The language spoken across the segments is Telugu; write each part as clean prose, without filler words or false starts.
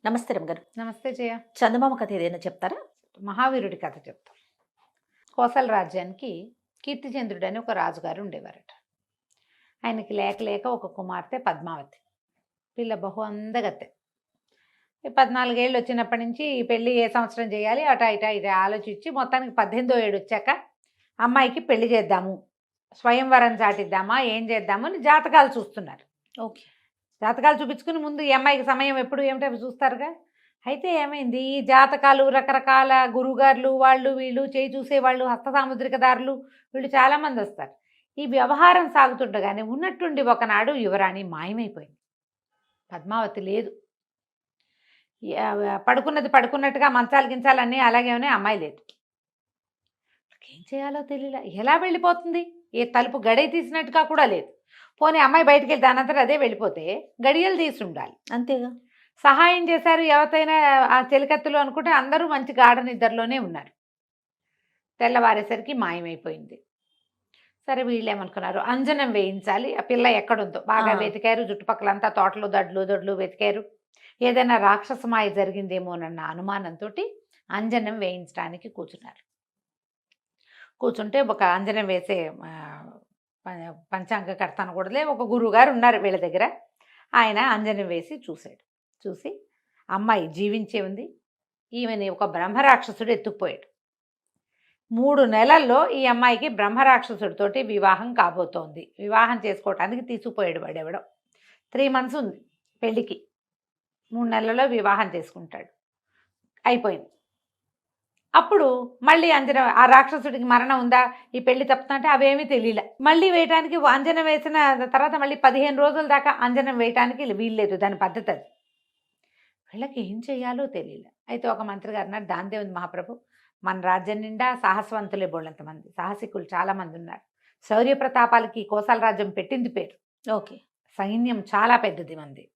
నమస్తే రమగారు. నమస్తే జయ. చందమామ కథ ఏదైనా చెప్తారా? మహావీరుడి కథ చెప్తాం. కోసల రాజ్యానికి కీర్తిచంద్రుడు అని ఒక రాజుగారు ఉండేవారట. ఆయనకి లేక లేక ఒక కుమార్తె పద్మావతి. పిల్ల బహు అందగత్తె. 14 ఏళ్ళు వచ్చినప్పటి నుంచి ఈ పెళ్లి ఏ సంవత్సరం చేయాలి అటా ఇటా ఇటా ఆలోచించి మొత్తానికి 18వ ఏడు వచ్చాక అమ్మాయికి పెళ్లి చేద్దాము, స్వయంవరం చాటిద్దామా, ఏం చేద్దాము అని జాతకాలు చూస్తున్నారు. ఓకే. జాతకాలు చూపించుకుని ముందు ఈ అమ్మాయికి సమయం ఎప్పుడు ఏమిటో అవి చూస్తారుగా. అయితే ఏమైంది, ఈ జాతకాలు రకరకాల గురువుగారులు వాళ్ళు వీళ్ళు చేయి చూసేవాళ్ళు, హస్త సాముద్రికదారులు వీళ్ళు చాలామంది వస్తారు. ఈ వ్యవహారం సాగుతుండగానే ఉన్నట్టుండి ఒకనాడు యువరాణి మాయమైపోయింది. పద్మావతి లేదు. పడుకున్నది పడుకున్నట్టుగా మంచాలు గించాలన్నీ అలాగే ఉన్నాయి, అమ్మాయి లేదు. ఏం చేయాలో తెలియలే. ఎలా వెళ్ళిపోతుంది? ఏ తలుపు గడియ తీసినట్టుగా కూడా లేదు. పోనీ అమ్మాయి బయటికి వెళ్తే దానంతరం అదే వెళ్ళిపోతే గడియలు తీసి ఉండాలి. అంతేగా. సహాయం చేశారు ఎవరైనా ఆ చెలికత్తులు అనుకుంటే అందరూ మంచి గాఢ నిద్రలోనే ఉన్నారు. తెల్లవారేసరికి మాయమైపోయింది. సరే వీళ్ళేమనుకున్నారు, అంజనం వేయించాలి, ఆ పిల్ల ఎక్కడుందో బాగా వెతికారు. చుట్టుపక్కలంతా తోటలు దొడ్లు వెతికారు. ఏదైనా రాక్షసమాయ జరిగిందేమోనన్న అనుమానంతో అంజనం వేయించడానికి కూర్చున్నారు. కూర్చుంటే ఒక అంజనం వేసే పంచాంగకర్త అనకూడదులే, ఒక గురువుగారు ఉన్నారు వీళ్ళ దగ్గర. ఆయన అంజనం వేసి చూశాడు. చూసి అమ్మాయి జీవించే ఉంది, ఈమెని ఒక బ్రహ్మరాక్షసుడు ఎత్తుకుపోయాడు. 3 నెలల్లో ఈ అమ్మాయికి బ్రహ్మరాక్షసుడితోటి వివాహం కాబోతోంది. వివాహం చేసుకోవటానికి తీసుకుపోయాడు వాడెవడో. 3 months ఉంది పెళ్ళికి. 3 నెలల్లో వివాహం చేసుకుంటాడు. అయిపోయింది. అప్పుడు మళ్ళీ అంజనం, ఆ రాక్షసుడికి మరణం ఉందా, ఈ పెళ్లి తప్పుతుంటే అవేమీ తెలియలే. మళ్ళీ వేయటానికి అంజనం వేసిన తర్వాత మళ్ళీ 15 రోజుల దాకా అంజనం వేయటానికి వీల్లేదు, దాని పద్ధతి అది. వీళ్ళకి ఏం చేయాలో తెలియలే. అయితే ఒక మంత్రి గారు అన్నారు, దాందే ఉంది మహాప్రభు, మన రాజ్యం నిండా సాహసవంతులే బోళ్ళంతమంది, సాహసికులు చాలామంది ఉన్నారు. శౌర్య ప్రతాపాలకి కోసల రాజ్యం పెట్టింది పేరు. ఓకే. సైన్యం చాలా పెద్దది మంది.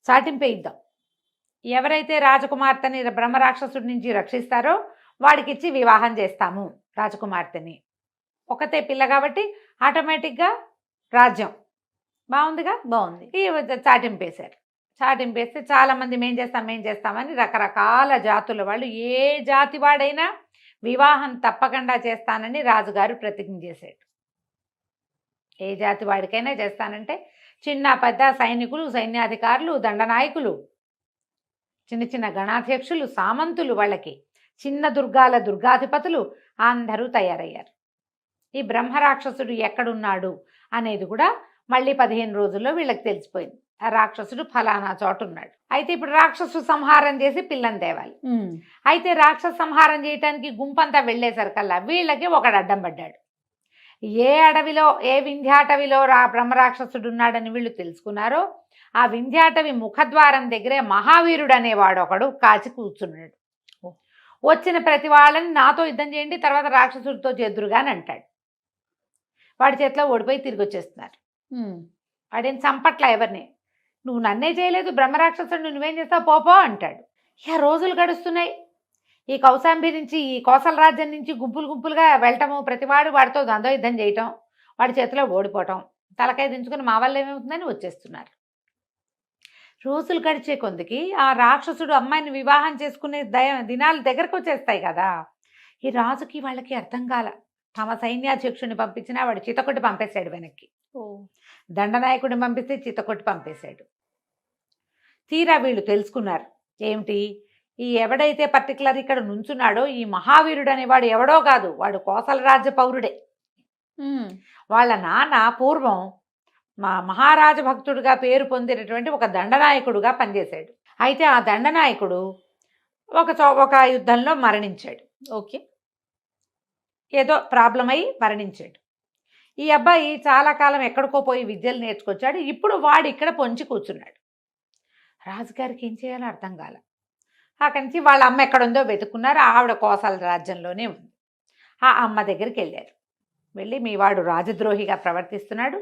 చాటింపేయిద్దాం. ఎవరైతే రాజకుమార్తెని బ్రహ్మరాక్షసుడి నుంచి రక్షిస్తారో వాడికి ఇచ్చి వివాహం చేస్తాము రాజకుమార్తెని. ఒకతే పిల్ల కాబట్టి ఆటోమేటిక్గా రాజ్యం బాగుందిగా. బాగుంది. చాటింపేశారు. చాటింపేస్తే చాలామంది మేం చేస్తామని రకరకాల జాతుల వాళ్ళు, ఏ జాతి వాడైనా వివాహం తప్పకుండా చేస్తానని రాజుగారు ప్రతిజ్ఞ చేశాడు. ఏ జాతి వాడికైనా చేస్తానంటే చిన్న పెద్ద సైనికులు, సైన్యాధికారులు, దండనాయకులు, చిన్న చిన్న గణాధ్యక్షులు, సామంతులు, వాళ్ళకి చిన్న దుర్గాల దుర్గాధిపతులు అందరూ తయారయ్యారు. ఈ బ్రహ్మరాక్షసుడు ఎక్కడున్నాడు అనేది కూడా మళ్ళీ 15 రోజుల్లో వీళ్ళకి తెలిసిపోయింది. ఆ రాక్షసుడు ఫలానా చోటు ఉన్నాడు. అయితే ఇప్పుడు రాక్షసు సంహారం చేసి పిల్లని తేవాలి. అయితే రాక్షస సంహారం చేయటానికి గుంపంతా వెళ్ళేసరికల్లా వీళ్ళకి ఒకడు అడ్డం పడ్డాడు. ఏ అడవిలో, ఏ వింధ్యాటవిలో బ్రహ్మరాక్షసుడు ఉన్నాడని వీళ్ళు తెలుసుకున్నారో ఆ వింధ్యాటవి ముఖద్వారం దగ్గరే మహావీరుడు అనేవాడు ఒకడు కాచి కూర్చున్నాడు. వచ్చిన ప్రతి వాళ్ళని నాతో యుద్ధం చేయండి, తర్వాత రాక్షసుడితో చేదురుగాని అంటాడు. వాడి చేతిలో ఓడిపోయి తిరిగి వచ్చేస్తున్నారు. వాడేం చంపట్ల ఎవరిని. నువ్వు నన్నే చేయలేదు, బ్రహ్మరాక్షసుడు నువ్వేం చేస్తావు పోపో అంటాడు. ఇక రోజులు గడుస్తున్నాయి. ఈ కౌశాంబి నుంచి, ఈ కోసల రాజ్యం నుంచి గుంపులుగా వెళ్ళటము, ప్రతివాడు వాడితో ద్వంద్వ యుద్ధం చేయటం, వాడి చేతిలో ఓడిపోవటం, తలకాయ దించుకుని మా వల్ల ఏమవుతుందని వచ్చేస్తున్నారు. రోజులు గడిచే కొందికి ఆ రాక్షసుడు అమ్మాయిని వివాహం చేసుకునే దినాలు దగ్గరకు వచ్చేస్తాయి కదా. ఈ రాజుకి వాళ్ళకి అర్థం కాల. తమ సైన్యాధ్యక్షుడిని పంపించినా వాడు చితకొట్టి పంపేశాడు వెనక్కి. దండనాయకుడిని పంపిస్తే చితకొట్టి పంపేశాడు. తీరా వీళ్ళు తెలుసుకున్నారు ఏమిటి, ఈ ఎవడైతే పర్టికులర్ ఇక్కడ నుంచున్నాడో ఈ మహావీరుడు అనేవాడు ఎవడో కాదు, వాడు కోసల రాజ్య పౌరుడే. వాళ్ళ నాన్న పూర్వం మహారాజ భక్తుడిగా పేరు పొందినటువంటి ఒక దండనాయకుడుగా పనిచేశాడు. అయితే ఆ దండనాయకుడు ఒక యుద్ధంలో మరణించాడు. ఓకే. ఏదో ప్రాబ్లం అయి మరణించాడు. ఈ అబ్బాయి చాలా కాలం ఎక్కడికో పోయి విద్యలు నేర్చుకొచ్చాడు. ఇప్పుడు వాడు ఇక్కడ పొంచి కూర్చున్నాడు. రాజుగారికి ఏం చేయాలో అర్థం కాల. అక్కడి నుంచి వాళ్ళ అమ్మ ఎక్కడుందో వెతుక్కున్నారు. ఆవిడ కోసల రాజ్యంలోనే ఉంది. ఆ అమ్మ దగ్గరికి వెళ్ళారు. వెళ్ళి మీ వాడు రాజద్రోహిగా ప్రవర్తిస్తున్నాడు,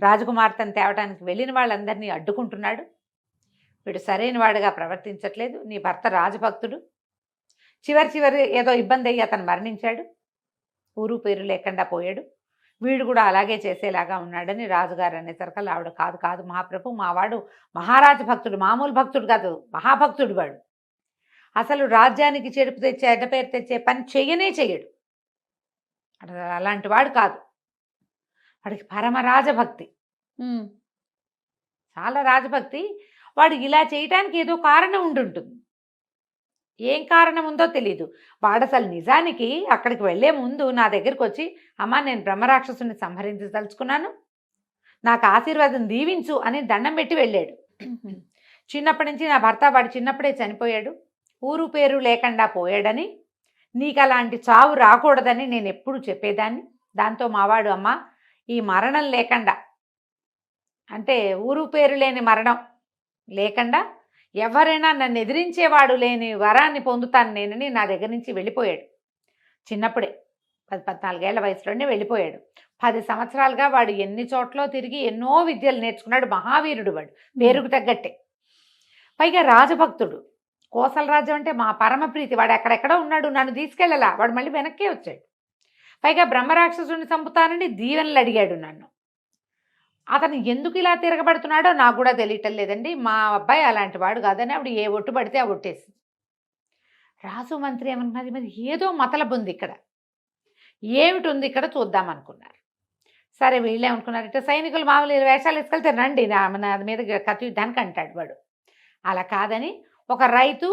రాజకుమార్తెను తేవటానికి వెళ్ళిన వాళ్ళందరినీ అడ్డుకుంటున్నాడు, వీడు సరైన వాడుగా ప్రవర్తించట్లేదు, నీ భర్త రాజభక్తుడు, చివరి ఏదో ఇబ్బంది అయ్యి అతను మరణించాడు, ఊరు పేరు లేకుండా పోయాడు, వీడు కూడా అలాగే చేసేలాగా ఉన్నాడని రాజుగారు అనేసరికల్లా ఆవిడ కాదు కాదు మహాప్రభు మావాడు మహారాజ భక్తుడు, మామూలు భక్తుడు కాదు, మహాభక్తుడు వాడు. అసలు రాజ్యానికి చెడుపు తెచ్చే అడ్డ పేరు తెచ్చే పని చెయ్యనే చెయ్యడు, అలాంటి వాడు కాదు. వాడికి పరమ రాజభక్తి, చాలా రాజభక్తి. వాడు ఇలా చేయటానికి ఏదో కారణం ఉండుంటుంది. ఏం కారణం ఉందో తెలీదు. వాడు అసలు నిజానికి అక్కడికి వెళ్లే ముందు నా దగ్గరికి వచ్చి, అమ్మా నేను బ్రహ్మరాక్షసుని సంహరించదలుచుకున్నాను, నాకు ఆశీర్వాదం దీవించు అని దండం పెట్టి వెళ్ళాడు. చిన్నప్పటి నుంచి నా భర్త వాడు చిన్నప్పుడే చనిపోయాడు, ఊరు పేరు లేకుండా పోయాడని, నీకు అలాంటి చావు రాకూడదని నేను ఎప్పుడు చెప్పేదాన్ని. దాంతో మావాడు, అమ్మ ఈ మరణం లేకుండా, అంటే ఊరు పేరు లేని మరణం లేకుండా ఎవరైనా నన్ను ఎదిరించేవాడు లేని వరాన్ని పొందుతాను నేనని నా దగ్గర నుంచి వెళ్ళిపోయాడు. చిన్నప్పుడే 14 ఏళ్ల వయసులోనే వెళ్ళిపోయాడు. 10 సంవత్సరాలుగా వాడు ఎన్ని చోట్ల తిరిగి ఎన్నో విద్యలు నేర్చుకున్నాడు. మహావీరుడు వాడు, పేరుకు తగ్గట్టే. పైగా రాజభక్తుడు. కోసల రాజ్యం అంటే మా పరమ ప్రీతి. వాడు ఎక్కడెక్కడో ఉన్నాడు, నన్ను తీసుకెళ్ళలా, వాడు మళ్ళీ వెనక్కే వచ్చాడు. పైగా బ్రహ్మరాక్షసుని చంపుతానని దీవెనలు అడిగాడు నన్ను. అతను ఎందుకు ఇలా తిరగబడుతున్నాడో నాకు కూడా తెలియటం లేదండి. మా అబ్బాయి అలాంటి వాడు కాదని ఆవిడ ఏ ఒట్టు పడితే ఆ ఒట్టేసి. రాజు మంత్రి ఏమన్నది, మరి ఏదో మతలబు ఉంది ఇక్కడ, ఏమిటి ఉంది ఇక్కడ చూద్దాం అనుకున్నారు. సరే వీళ్ళేమనుకున్నారు, ఇట్లా సైనికులు మామూలు వేషాలు వేసుకెళ్తే రండి నా మీద కత్తి యుద్ధానికి అంటాడు వాడు. అలా కాదని ఒక రైతు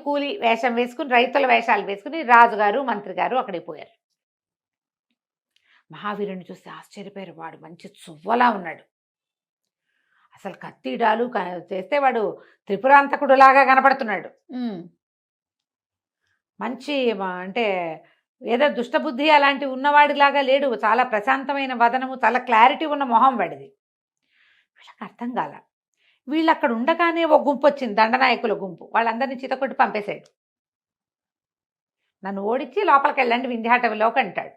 కూలి వేషం వేసుకుని, రైతుల వేషాలు వేసుకుని రాజుగారు మంత్రి గారు అక్కడికి పోయారు. మహావీరుని చూస్తే ఆశ్చర్యపోయారు. వాడు మంచి చువ్వలా ఉన్నాడు. అసలు కత్తిడాలు చేస్తే వాడు త్రిపురాంతకుడులాగా కనపడుతున్నాడు. మంచి అంటే ఏదో దుష్టబుద్ధి అలాంటివి ఉన్నవాడిలాగా లేడు. చాలా ప్రశాంతమైన వదనము, చాలా క్లారిటీ ఉన్న మొహం వాడిది. వీళ్ళకి అర్థం కాల. వీళ్ళు అక్కడ ఉండగానే ఒక గుంపు వచ్చింది, దండనాయకుల గుంపు. వాళ్ళందరినీ చితకొట్టి పంపేశాడు. నన్ను ఓడించి లోపలికి వెళ్ళండి వింధ్యాటవిలోకి అంటాడు.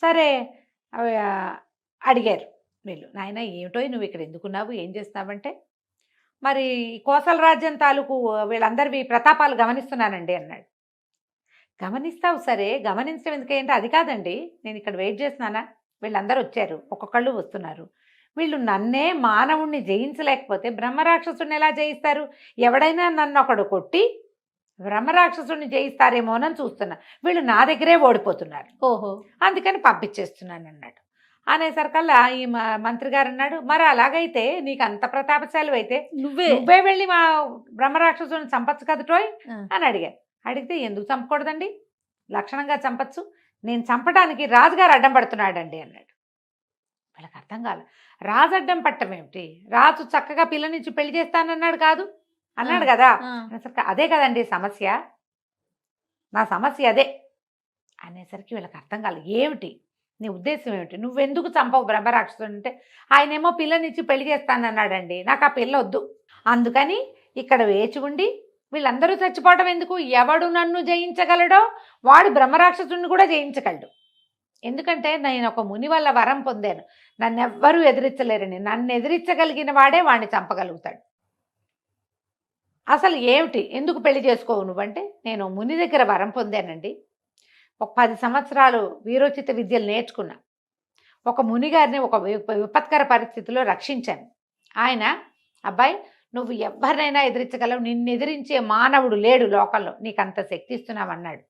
సరే అడిగారు వీళ్ళు, నాయన ఏమిటో నువ్వు ఇక్కడ ఎందుకున్నావు, ఏం చేస్తున్నావంటే, మరి కోసల రాజ్యం తాలూకు వీళ్ళందరివి ప్రతాపాలు గమనిస్తున్నానండి అన్నాడు. గమనిస్తావు సరే, గమనించడం ఎందుకంటే అది కాదండి, నేను ఇక్కడ వెయిట్ చేస్తున్నానా, వీళ్ళందరూ వచ్చారు, ఒక్కొక్కళ్ళు వస్తున్నారు, వీళ్ళు నన్నే మానవుణ్ణి జయించలేకపోతే బ్రహ్మరాక్షసుని ఎలా జయిస్తారు? ఎవడైనా నన్ను ఒకడు కొట్టి బ్రహ్మరాక్షసుని జయిస్తారేమోనని చూస్తున్నా, వీళ్ళు నా దగ్గరే ఓడిపోతున్నారు, అందుకని పంపించేస్తున్నాను అన్నాడు. అనేసరికల్లా ఈ మంత్రి గారు అన్నాడు, మరి అలాగైతే నీకు అంత ప్రతాపశాలి అయితే నువ్వే వెళ్ళి మా బ్రహ్మరాక్షసుని చంపచ్చు కదటోయ్ అని అడిగారు. అడిగితే ఎందుకు చంపకూడదండి, లక్షణంగా చంపచ్చు, నేను చంపడానికి రాజుగారు అడ్డం పడుతున్నాడండి అన్నాడు. వాళ్ళకి అర్థం కాదు, రాజు అడ్డం పట్టం ఏమిటి, రాజు చక్కగా పిల్లనిచ్చి పెళ్లి చేస్తానన్నాడు కాదు అన్నాడు కదా, అదే కదండి సమస్య, నా సమస్య అదే అనేసరికి వీళ్ళకి అర్థం కాలేదు. ఏమిటి నీ ఉద్దేశం ఏమిటి, నువ్వెందుకు చంపవు బ్రహ్మరాక్షసుడు అంటే, ఆయనేమో పిల్లనిచ్చి పెళ్లి చేస్తానన్నాడండి, నాకు ఆ పిల్ల వద్దు, అందుకని ఇక్కడ వేచి ఉండి వీళ్ళందరూ చచ్చిపోవటం ఎందుకు, ఎవడు నన్ను జయించగలడో వాడు బ్రహ్మరాక్షసుడిని కూడా జయించగలడు, ఎందుకంటే నేను ఒక ముని వల్ల వరం పొందాను, నన్ను ఎవ్వరూ ఎదిరించలేరని, నన్ను ఎదిరించగలిగిన వాడే వాడిని చంపగలుగుతాడు. అసలు ఏమిటి, ఎందుకు పెళ్లి చేసుకోవు నువ్వంటే, నేను ముని దగ్గర వరం పొందానండి, ఒక 10 సంవత్సరాలు వీరోచిత విద్యలు నేర్చుకున్నా, ఒక మునిగారిని ఒక విపత్కర పరిస్థితిలో రక్షించాను, ఆయన అబ్బాయి నువ్వు ఎవరినైనా ఎదిరించగలవు, నిన్ను ఎదిరించే మానవుడు లేడు లోకంలో, నీకు అంత శక్తి ఇస్తున్నావు అన్నాడు.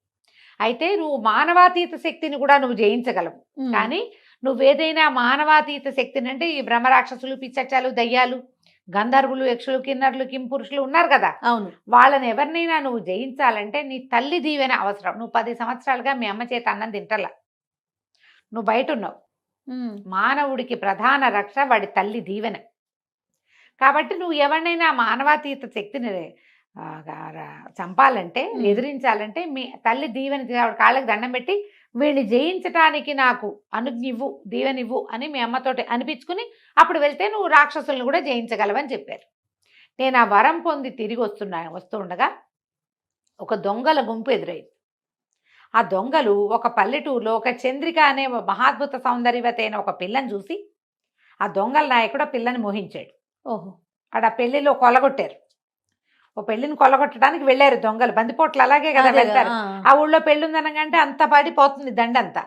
అయితే నువ్వు మానవాతీత శక్తిని కూడా నువ్వు జయించగలవు, కానీ నువ్వేదైనా మానవాతీత శక్తిని అంటే ఈ బ్రహ్మరాక్షసులు, పిచ్చచ్చాలు, దయ్యాలు, గంధర్వులు, యక్షులు, కిన్నరులు, కింపురుషులు ఉన్నారు కదా, అవును, వాళ్ళని ఎవరినైనా నువ్వు జయించాలంటే నీ తల్లి దీవెన అవసరం. నువ్వు 10 సంవత్సరాలుగా మీ అమ్మ చేత అన్నం తింటలా, నువ్వు బయట ఉన్నావు, మానవుడికి ప్రధాన రక్ష వాడి తల్లి దీవెన. కాబట్టి నువ్వు ఎవరినైనా మానవాతీత శక్తిని చంపాలంటే, ఎదిరించాలంటే మీ తల్లి దీవెన కాళ్ళకి దండం పెట్టి వీళ్ళని జయించటానికి నాకు అనుజ్ఞివ్వు, దీవెనివ్వు అని మీ అమ్మతోటి అనిపించుకుని అప్పుడు వెళ్తే నువ్వు రాక్షసులను కూడా జయించగలవని చెప్పారు. నేను ఆ వరం పొంది తిరిగి వస్తూ ఉండగా ఒక దొంగల గుంపు ఎదురైంది. ఆ దొంగలు ఒక పల్లెటూరులో ఒక చంద్రిక అనే మహాద్భుత సౌందర్యవతి అయిన ఒక పిల్లని చూసి ఆ దొంగల నాయకుడు ఆ పిల్లని మోహించాడు. ఆడ పెళ్లిలో కొల్లగొట్టారు, ఓ పెళ్లిని కొల్లగొట్టడానికి వెళ్ళారు దొంగలు, బందిపోట్లు అలాగే కదా వెళ్తారు, ఆ ఊళ్ళో పెళ్ళి ఉందనగానే అంత పడిపోతుంది దండంతా.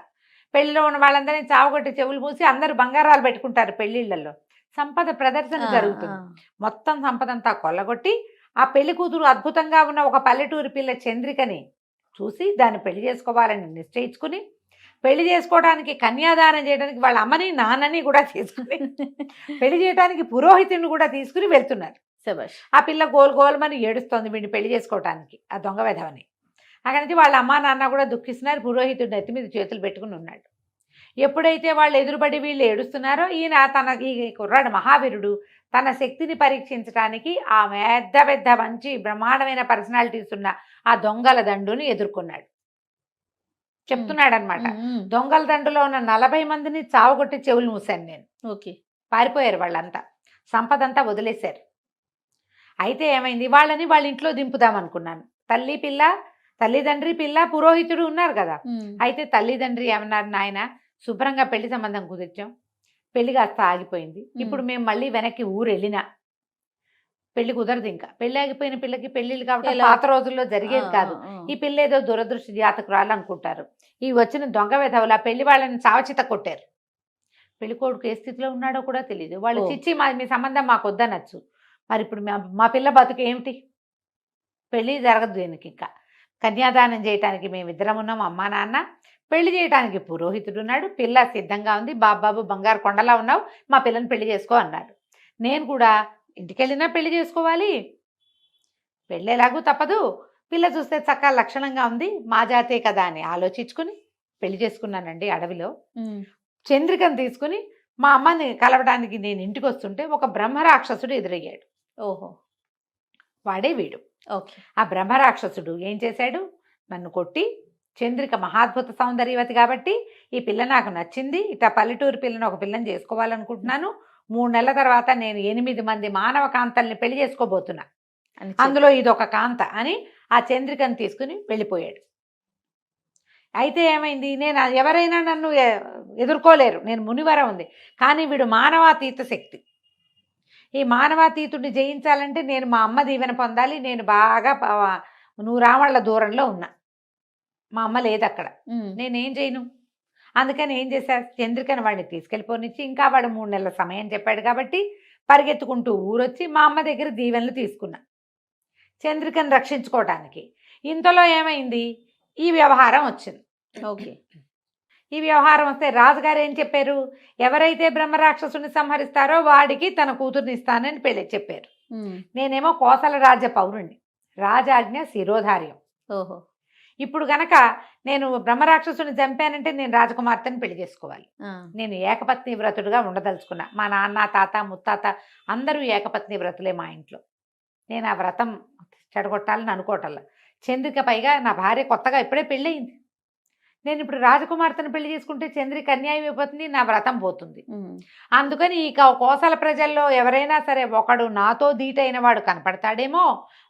పెళ్లిలో ఉన్న వాళ్ళందరినీ చావగొట్టి చెవులు మూసి అందరూ బంగారాలు పెట్టుకుంటారు పెళ్లిళ్లలో. సంపద ప్రదర్శన జరుగుతుంది. మొత్తం సంపదంతా కొల్లగొట్టి ఆ పెళ్లి కూతురు అద్భుతంగా ఉన్న ఒక పల్లెటూరి పిల్ల చంద్రికని చూసి దాన్ని పెళ్లి చేసుకోవాలని నిశ్చయించుకుని, పెళ్లి చేసుకోవడానికి కన్యాదానం చేయడానికి వాళ్ళ అమ్మని నాన్నని కూడా తీసుకుని పెళ్లి చేయడానికి పురోహితుడిని కూడా తీసుకుని వెళ్తున్నారు. ఆ పిల్ల గోల్మని ఏడుస్తోంది వీడిని పెళ్లి చేసుకోవటానికి, ఆ దొంగ వెధవని. అక్కడి నుంచి వాళ్ళ అమ్మా నాన్న కూడా దుఃఖిస్తున్నారు. పురోహితుడు నెత్తి మీద చేతులు పెట్టుకుని ఉన్నాడు. ఎప్పుడైతే వాళ్ళు ఎదురుబడి వీళ్ళు ఏడుస్తున్నారో ఈయన ఈ కుర్రాడు మహావీరుడు తన శక్తిని పరీక్షించడానికి ఆ పెద్ద పెద్ద మంచి బ్రహ్మాండమైన పర్సనాలిటీస్ ఉన్న ఆ దొంగల దండుని ఎదుర్కొన్నాడు. చెప్తున్నాడు అనమాట, దొంగల దండులో ఉన్న 40 మందిని చావగొట్టి చెవులు మూసాను నేను. పారిపోయారు వాళ్ళంతా, సంపదంతా వదిలేశారు. అయితే ఏమైంది, వాళ్ళని వాళ్ళ ఇంట్లో దింపుదామనుకున్నాను. తల్లిదండ్రి పిల్ల పురోహితుడు ఉన్నారు కదా. అయితే తల్లిదండ్రి ఏమన్నారు, నాయన శుభ్రంగా పెళ్లి సంబంధం కుదిర్చాం, పెళ్లి కాస్త ఆగిపోయింది, ఇప్పుడు మేము మళ్ళీ వెనక్కి ఊరు వెళ్ళినా పెళ్లి కుదరదు. ఇంకా పెళ్లి ఆగిపోయిన పిల్లకి పెళ్లిళ్ళు కాబట్టి పాత రోజుల్లో జరిగేది కాదు. ఈ పిల్ల ఏదో దురదృష్టి జాతకురాలు అనుకుంటారు. ఈ వచ్చిన దొంగ వెధవుల పెళ్లి వాళ్ళని చావచిత కొట్టారు. పెళ్లి కొడుకు ఏ స్థితిలో ఉన్నాడో కూడా తెలియదు. వాళ్ళు చిచ్చి మీ సంబంధం మాకు వద్దనొచ్చు. మరి ఇప్పుడు మా పిల్ల బతుకు ఏమిటి? పెళ్లి జరగదు దీనికి. ఇంకా కన్యాదానం చేయటానికి మేమిద్దరం ఉన్నాం, అమ్మా నాన్న. పెళ్లి చేయడానికి పురోహితుడు ఉన్నాడు. పిల్ల సిద్ధంగా ఉంది. బాబాబు బంగారు కొండలా ఉన్నావు, మా పిల్లని పెళ్లి చేసుకో అన్నాడు. నేను కూడా ఇంటికెళ్ళినా పెళ్లి చేసుకోవాలి, పెళ్ళి ఎలాగూ తప్పదు, పిల్ల చూస్తే చక్కగా లక్షణంగా ఉంది, మా జాతే కదా అని ఆలోచించుకుని పెళ్లి చేసుకున్నానండి. అడవిలో చంద్రికను తీసుకుని మా అమ్మని కలవడానికి నేను ఇంటికి వస్తుంటే ఒక బ్రహ్మరాక్షసుడు ఎదురయ్యాడు. వాడే వీడు. ఆ బ్రహ్మరాక్షసుడు ఏం చేశాడు, నన్ను కొట్టి, చంద్రిక మహాద్భుత సౌందర్యవతి కాబట్టి ఈ పిల్ల నాకు నచ్చింది, ఇట్లా పల్లెటూరు పిల్లని ఒక పిల్లని చేసుకోవాలనుకుంటున్నాను, 3 నెలల తర్వాత నేను 8 మంది మానవ కాంతల్ని పెళ్లి చేసుకోబోతున్నా, అందులో ఇదొక కాంత అని ఆ చంద్రికను తీసుకుని వెళ్ళిపోయాడు. అయితే ఏమైంది, నేను ఎవరైనా నన్ను ఎదుర్కోలేరు, నేను మునివరం ఉంది. కానీ వీడు మానవాతీత శక్తి. ఈ మానవాతీతుడిని జయించాలంటే నేను మా అమ్మ దీవెన పొందాలి. నేను బాగా 100 రామళ్ళ దూరంలో ఉన్నా, మా అమ్మ లేదు అక్కడ, నేనేం చేయను. అందుకని ఏం చేశారు, చంద్రికను వాడిని తీసుకెళ్ళిపోనిచ్చి, ఇంకా వాడు 3 నెలల సమయం చెప్పాడు కాబట్టి పరిగెత్తుకుంటూ ఊరొచ్చి మా అమ్మ దగ్గర దీవెనలు తీసుకున్నా చంద్రికను రక్షించుకోవటానికి. ఇంతలో ఏమైంది, ఈ వ్యవహారం వచ్చింది. ఈ వ్యవహారం వస్తే రాజుగారు ఏం చెప్పారు, ఎవరైతే బ్రహ్మరాక్షసుని సంహరిస్తారో వాడికి తన కూతుర్ని ఇస్తానని పెళ్లి చెప్పారు. నేనేమో కోసల రాజ్య పౌరుణ్ణి, రాజాజ్ఞ శిరోధార్యం. ఇప్పుడు గనక నేను బ్రహ్మరాక్షసుని చంపానంటే నేను రాజకుమార్తెని పెళ్లి చేసుకోవాలి. నేను ఏకపత్ని వ్రతుడుగా ఉండదలుచుకున్నా. మా నాన్న తాత ముత్తాత అందరూ ఏకపత్ని వ్రతులే మా ఇంట్లో. నేను ఆ వ్రతం చెడగొట్టాలని అనుకోవటల్లా. చంద్రిక పైగా నా భార్య కొత్తగా ఇప్పుడే పెళ్ళయింది. నేను ఇప్పుడు రాజకుమార్తెను పెళ్లి చేసుకుంటే చంద్రిక అన్యాయం అయిపోతుంది, నా వ్రతం పోతుంది. అందుకని ఇక కోసల ప్రజల్లో ఎవరైనా సరే ఒకడు నాతో ధీటైన వాడు కనపడతాడేమో,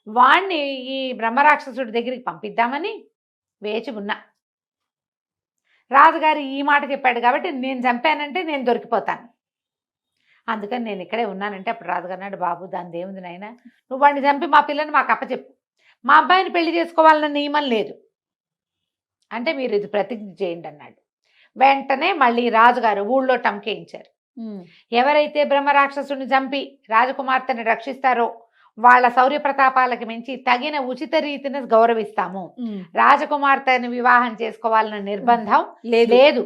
వాణ్ణి ఈ బ్రహ్మరాక్షసుడి దగ్గరికి పంపిద్దామని వేచి ఉన్నా. రాజుగారు ఈ మాట చెప్పాడు కాబట్టి నేను చంపానంటే నేను దొరికిపోతాను, అందుకని నేను ఇక్కడే ఉన్నానంటే అప్పుడు రాజుగారు అన్నాడు, బాబు దాని దేవుంది నాయన, నువ్వు వాడిని చంపి మా పిల్లని మాకు అప్పచెప్పు, మా అబ్బాయిని పెళ్లి చేసుకోవాలన్న నియమం లేదు అంటే మీరు ఇది ప్రతిజ్ఞ చేయండి అన్నాడు. వెంటనే మళ్ళీ రాజుగారు ఊళ్ళో టంకేయించారు. ఎవరైతే బ్రహ్మరాక్షసుని చంపి రాజకుమార్తెని రక్షిస్తారో వాళ్ళ శౌర్య ప్రతాపాలకు మించి తగిన ఉచిత రీతిని గౌరవిస్తాము, రాజకుమార్తెని వివాహం చేసుకోవాలన్న నిర్బంధం లేదు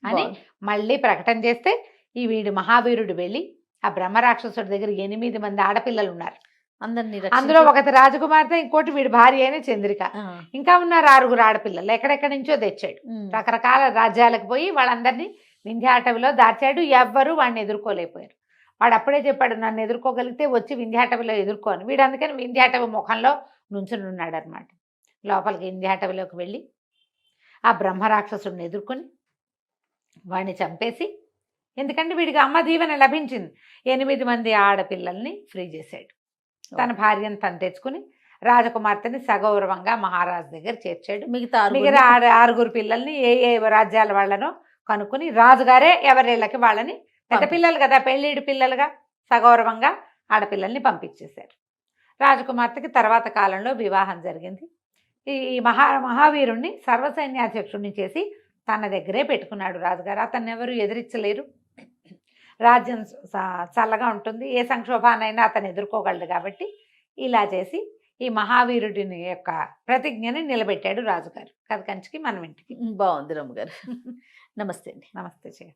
అని మళ్ళీ ప్రకటన చేస్తే ఈ వీడు మహావీరుడు వెళ్ళి ఆ బ్రహ్మరాక్షసుడి దగ్గర 8 మంది ఆడపిల్లలు ఉన్నారు. అందులో ఒకటి రాజకుమార్తె, ఇంకోటి వీడి భార్య అయిన చంద్రిక, ఇంకా ఉన్నారు 6 ఆడపిల్లలు. ఎక్కడెక్కడి నుంచో తెచ్చాడు. రకరకాల రాజ్యాలకు పోయి వాళ్ళందరినీ వింధ్యాటవిలో దాచాడు. ఎవ్వరూ వాడిని ఎదుర్కోలేకపోయారు. వాడు అప్పుడే చెప్పాడు, నన్ను ఎదుర్కోగలిగితే వచ్చి వింధ్యాటవిలో ఎదుర్కోను. వీడు అందుకని వింధ్యాటవి ముఖంలో నుంచుని ఉన్నాడు అనమాట. లోపలికి వింధ్యాటవిలోకి వెళ్ళి ఆ బ్రహ్మరాక్షసుడిని ఎదుర్కొని వాడిని చంపేసి, ఎందుకంటే వీడికి అమ్మ దీవెన లభించింది, 8 మంది ఆడపిల్లల్ని ఫ్రీ చేశాడు. తన భార్యను తను తెచ్చుకుని రాజకుమార్తెని సగౌరవంగా మహారాజు దగ్గర చేర్చాడు. మిగతా 6 పిల్లల్ని ఏ రాజ్యాల వాళ్ళనో కనుక్కుని రాజుగారే ఎవరిళ్ళకి వాళ్ళని, పెద్ద పిల్లలు కదా పెళ్ళిడు పిల్లలుగా, సగౌరవంగా ఆడపిల్లల్ని పంపించేశారు. రాజకుమార్తెకి తర్వాత కాలంలో వివాహం జరిగింది. ఈ మహావీరుణ్ణి సర్వసైన్యాధ్యక్షుడిని చేసి తన దగ్గరే పెట్టుకున్నాడు రాజుగారు. అతన్ని ఎవరు ఎదిరించలేరు. రాజ్యం చల్లగా ఉంటుంది. ఏ సంక్షోభాన్నైనా అతను ఎదుర్కోగలడు కాబట్టి ఇలా చేసి ఈ మహావీరుడిని యొక్క ప్రతిజ్ఞని నిలబెట్టాడు రాజుగారు. కథ కంచికి మనం ఇంటికి. బాగుంది రమ్మగారు. నమస్తే అండి. నమస్తే.